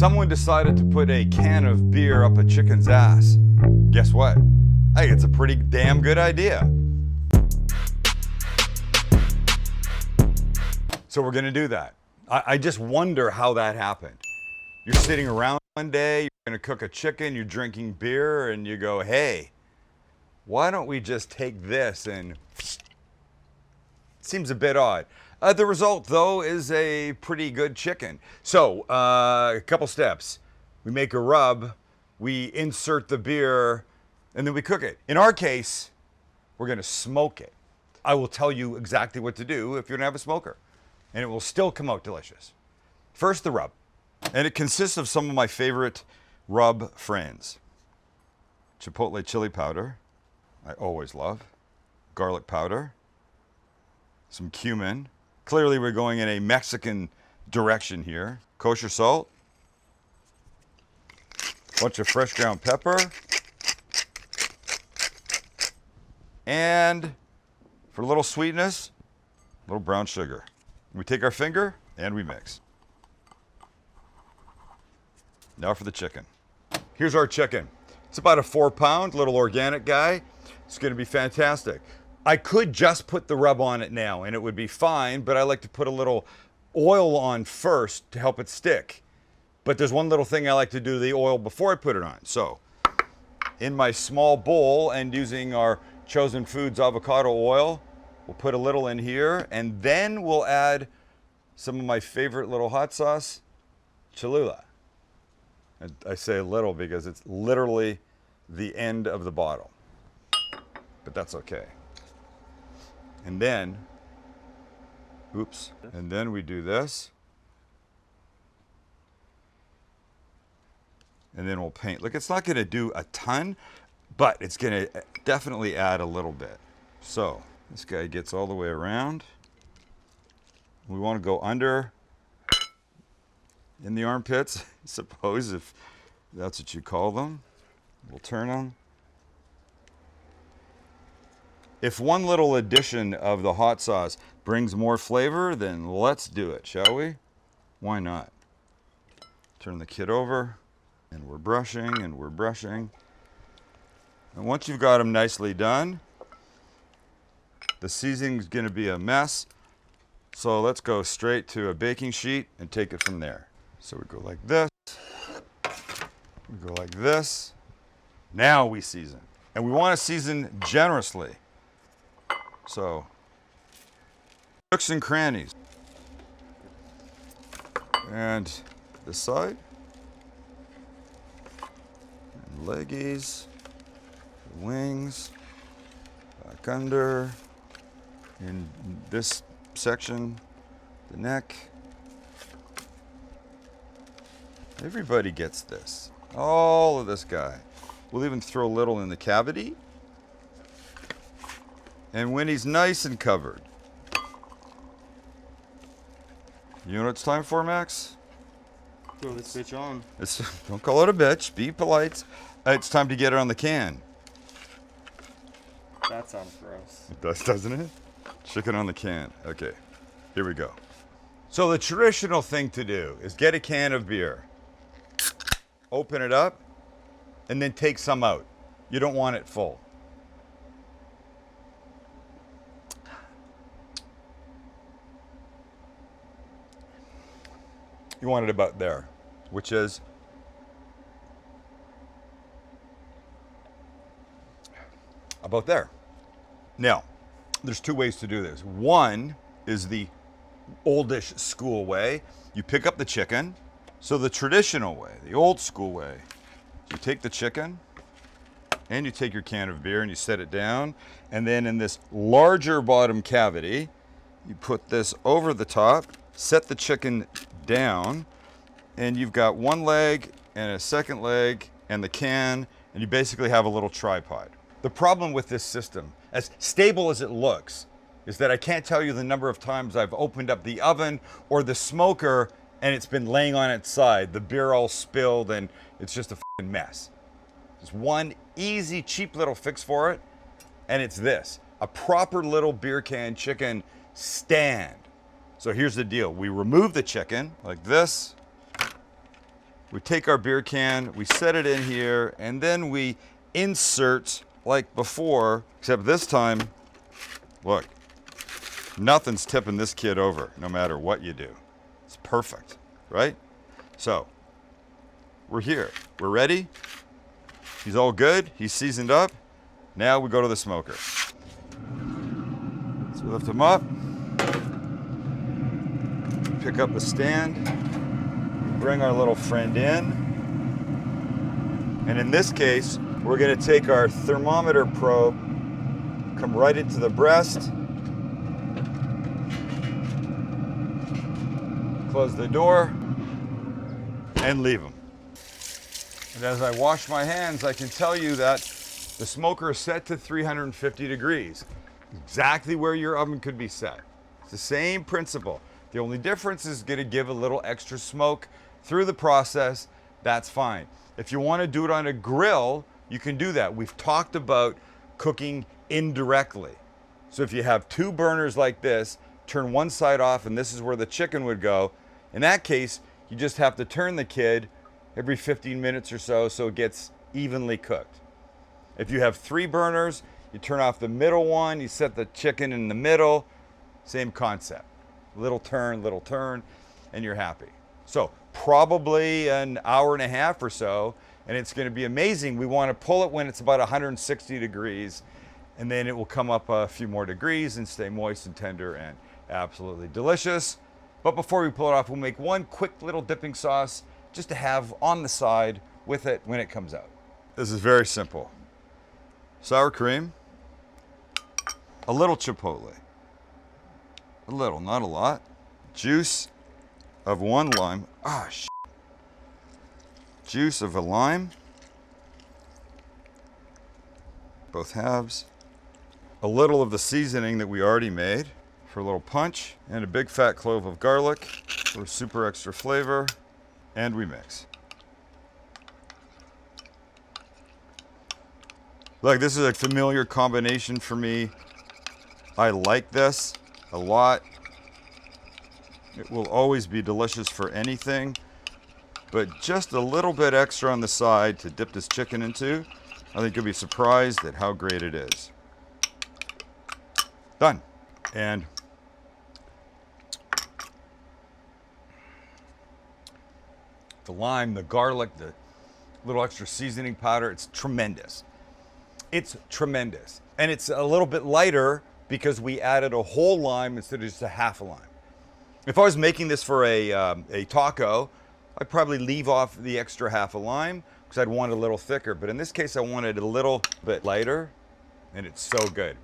Someone decided to put a can of beer up a chicken's ass. Guess what? Hey, it's a pretty damn good idea. So we're gonna do that. I just wonder how that happened. You're sitting around one day, you're gonna cook a chicken, you're drinking beer, and you go, hey, why don't we just take this and... Seems a bit odd. The result, though, is a pretty good chicken. So, a couple steps. We make a rub, we insert the beer, and then we cook it. In our case, we're gonna smoke it. I will tell you exactly what to do if you don't have a smoker, and it will still come out delicious. First, the rub. And it consists of some of my favorite rub friends. Chipotle chili powder, I always love. Garlic powder. Some cumin. Clearly we're going in a Mexican direction here. Kosher salt. Bunch of fresh ground pepper. And for a little sweetness, a little brown sugar. We take our finger and we mix. Now for the chicken. Here's our chicken. It's about a 4-pound, little organic guy. It's gonna be fantastic. I could just put the rub on it now and it would be fine, but I like to put a little oil on first to help it stick. But there's one little thing I like to do to the oil before I put it on. So, in my small bowl and using our Chosen Foods avocado oil, we'll put a little in here and then we'll add some of my favorite little hot sauce, Cholula. And I say a little because it's literally the end of the bottle, but that's okay. And then, oops, and then we do this. And then we'll paint. Look, it's not gonna do a ton, but it's gonna definitely add a little bit. So, this guy gets all the way around. We wanna go under in the armpits, I suppose, if that's what you call them. We'll turn them. If one little addition of the hot sauce brings more flavor, then let's do it, shall we? Why not? Turn the kit over, and we're brushing, and we're brushing. And once you've got them nicely done, the seasoning's gonna be a mess, so let's go straight to a baking sheet and take it from there. So we go like this, we go like this. Now we season. And we wanna season generously. So, nooks and crannies. And this side. And leggies, wings, back under, in this section, the neck. Everybody gets this. All of this guy. We'll even throw a little in the cavity. And when he's nice and covered. You know what it's time for, Max? Throw this bitch on. Don't call it a bitch. Be polite. It's time to get it on the can. That sounds gross. It does, doesn't it? Chicken on the can. Okay, here we go. So the traditional thing to do is get a can of beer, open it up, and then take some out. You don't want it full. You want it about there, which is about there. Now, there's two ways to do this. One is the oldish school way. You pick up the chicken. So the traditional way, the old school way, you take the chicken and you take your can of beer and you set it down. And then in this larger bottom cavity, you put this over the top, set the chicken down, and you've got one leg and a second leg and the can, and you basically have a little tripod. The problem with this system, as stable as it looks, is that I can't tell you the number of times I've opened up the oven or the smoker and it's been laying on its side, the beer all spilled, and it's just a fucking mess. There's one easy, cheap little fix for it, and it's this: a proper little beer can chicken stand. So here's the deal. We remove the chicken like this, We take our beer can, we set it in here, and then we insert like before, except this time, look, nothing's tipping this kid over, no matter what you do. It's perfect, right? So, we're here. We're ready. He's all good. He's seasoned up. Now we go to the smoker. So we lift him up. Pick up the stand. Bring our little friend in. And in this case, we're going to take our thermometer probe, come right into the breast. Close the door and leave him. And as I wash my hands, I can tell you that the smoker is set to 350 degrees, exactly where your oven could be set. It's the same principle. The only difference is going to give a little extra smoke through the process. That's fine. If you want to do it on a grill, you can do that. We've talked about cooking indirectly. So if you have two burners like this, turn one side off and this is where the chicken would go. In that case, you just have to turn the kid every 15 minutes or so it gets evenly cooked. If you have three burners, you turn off the middle one, you set the chicken in the middle, same concept. Little turn, and you're happy. So probably an hour and a half or so, and it's going to be amazing. We want to pull it when it's about 160 degrees, and then it will come up a few more degrees and stay moist and tender and absolutely delicious. But before we pull it off, we'll make one quick little dipping sauce just to have on the side with it when it comes out. This is very simple. Sour cream, a little chipotle, a little, not a lot, juice of one lime, juice of a lime, both halves, a little of the seasoning that we already made for a little punch, and a big fat clove of garlic for super extra flavor, and we mix. Look, this is a familiar combination for me. I like this a lot. It will always be delicious for anything, but just a little bit extra on the side to dip this chicken into. I think you'll be surprised at how great it is. Done. And the lime, the garlic, the little extra seasoning powder, it's tremendous. It's tremendous. And it's a little bit lighter because we added a whole lime instead of just a half a lime. If I was making this for a taco, I'd probably leave off the extra half a lime because I'd want it a little thicker. But in this case, I wanted it a little bit lighter, and it's so good.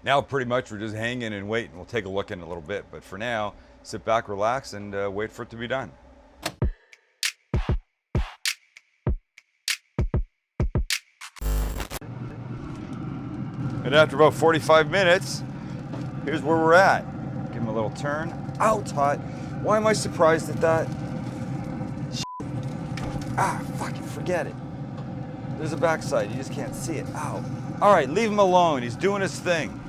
Now pretty much we're just hanging and waiting. We'll take a look in a little bit. But for now, sit back, relax, and wait for it to be done. And after about 45 minutes, here's where we're at. Give him a little turn. Ow, it's hot. Why am I surprised at that? Fucking forget it. There's a backside, you just can't see it. Ow. All right, leave him alone. He's doing his thing.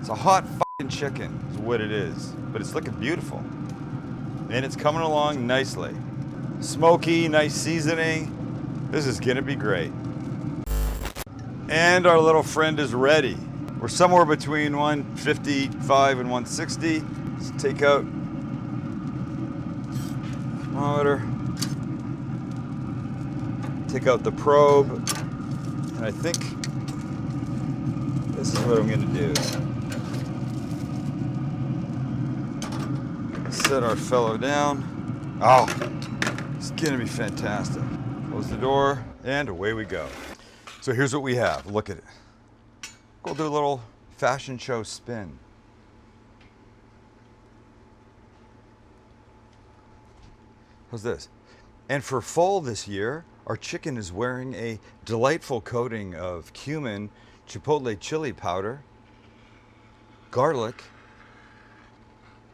It's a hot fucking chicken is what it is, but it's looking beautiful. And it's coming along nicely. Smoky, nice seasoning. This is gonna be great. And our little friend is ready. We're somewhere between 155 and 160. Let's take out thermometer. Take out the probe. And I think this is what I'm gonna do. Set our fellow down. Oh, it's gonna be fantastic. Close the door, and away we go. So here's what we have. Look at it. We'll do a little fashion show spin. How's this? And for fall this year, our chicken is wearing a delightful coating of cumin, chipotle chili powder, garlic,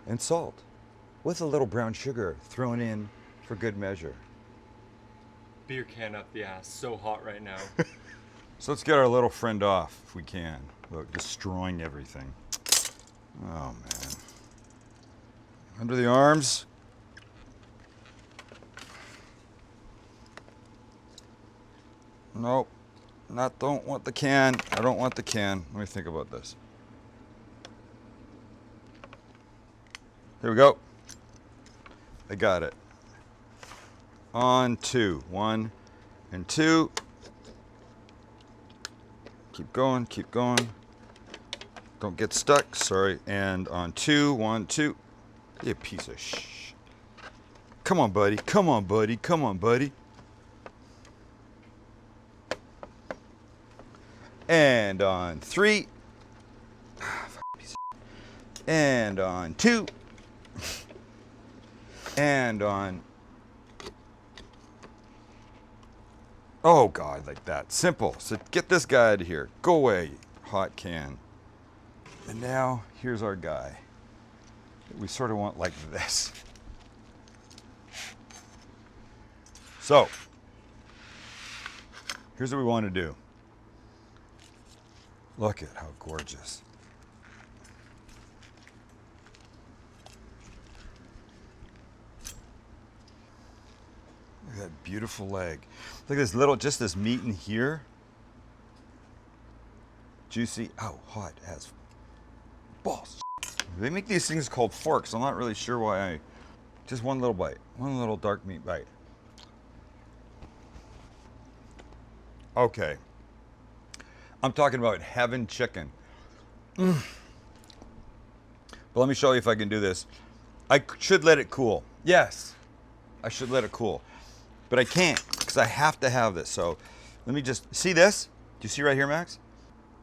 and salt, with a little brown sugar thrown in for good measure. Beer can up the ass. So hot right now. So let's get our little friend off if we can. Look, destroying everything. Oh man. Under the arms. Nope. Don't want the can. I don't want the can. Let me think about this. Here we go. I got it. On 2. 1 and 2. Keep going, keep going. Don't get stuck, sorry. And on 2, 1, 2. You piece of shh. Come on, buddy. Come on, buddy. Come on, buddy. And on 3. And on 2. And on. Oh, God, like that. Simple. So get this guy out of here. Go away, hot can. And now, here's our guy. We sort of want like this. So, here's what we want to do. Look at how gorgeous. Look at that beautiful leg. Look at this little, just this meat in here. Juicy. Oh, hot as balls. They make these things called forks. I'm not really sure why I. Just one little bite. One little dark meat bite. Okay. I'm talking about heaven chicken. But let me show you if I can do this. I should let it cool. Yes, I should let it cool. But I can't because I have to have this. So let me just, see this? Do you see right here, Max?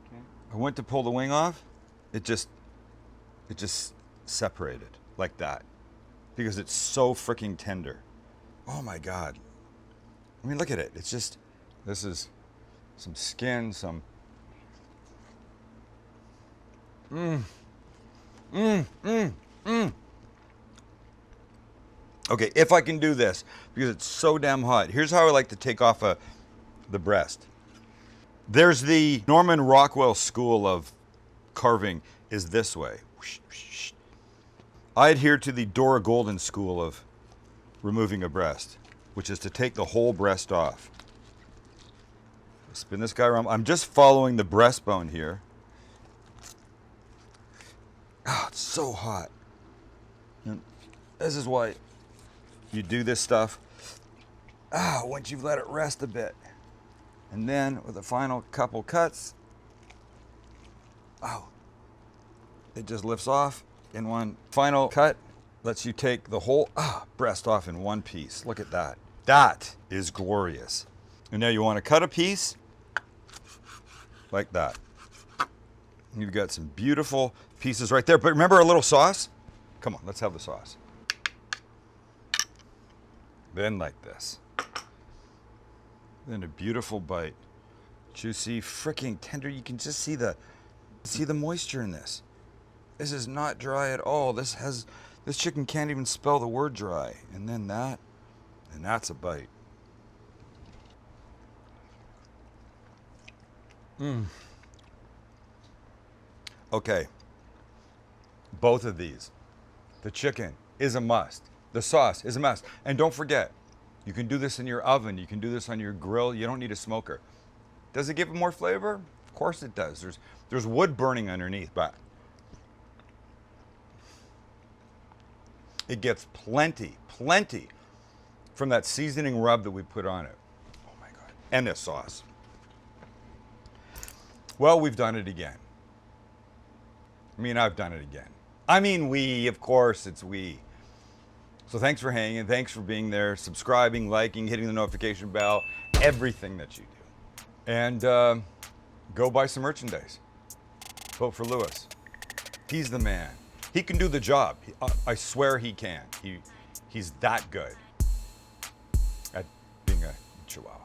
Okay. I went to pull the wing off. It just separated like that because it's so freaking tender. Oh my God. I mean, look at it. It's just, this is some skin, some. Okay, if I can do this, because it's so damn hot. Here's how I like to take off the breast. There's the Norman Rockwell school of carving is this way. I adhere to the Dora Golden school of removing a breast, which is to take the whole breast off. Spin this guy around. I'm just following the breastbone here. Oh, it's so hot. And this is why you do this stuff. Once you've let it rest a bit. And then with the final couple cuts, it just lifts off in one final cut. Lets you take the whole breast off in one piece. Look at that. That is glorious. And now you want to cut a piece like that. You've got some beautiful pieces right there. But remember a little sauce? Come on, let's have the sauce. Then like this. Then a beautiful bite. Juicy, freaking tender. You can just see the moisture in this. This is not dry at all. This chicken can't even spell the word dry. And then that, and that's a bite. Okay. Both of these. The chicken is a must. The sauce is a must. And don't forget, you can do this in your oven. You can do this on your grill. You don't need a smoker. Does it give it more flavor? Of course it does. There's wood burning underneath, but it gets plenty from that seasoning rub that we put on it. Oh my God. And this sauce. Well, we've done it again. I mean, I've done it again. I mean, we, of course, it's we. So thanks for hanging. Thanks for being there, subscribing, liking, hitting the notification bell, everything that you do. And go buy some merchandise. Vote for Lewis. He's the man. He can do the job. I swear he can. He's that good at being a Chihuahua.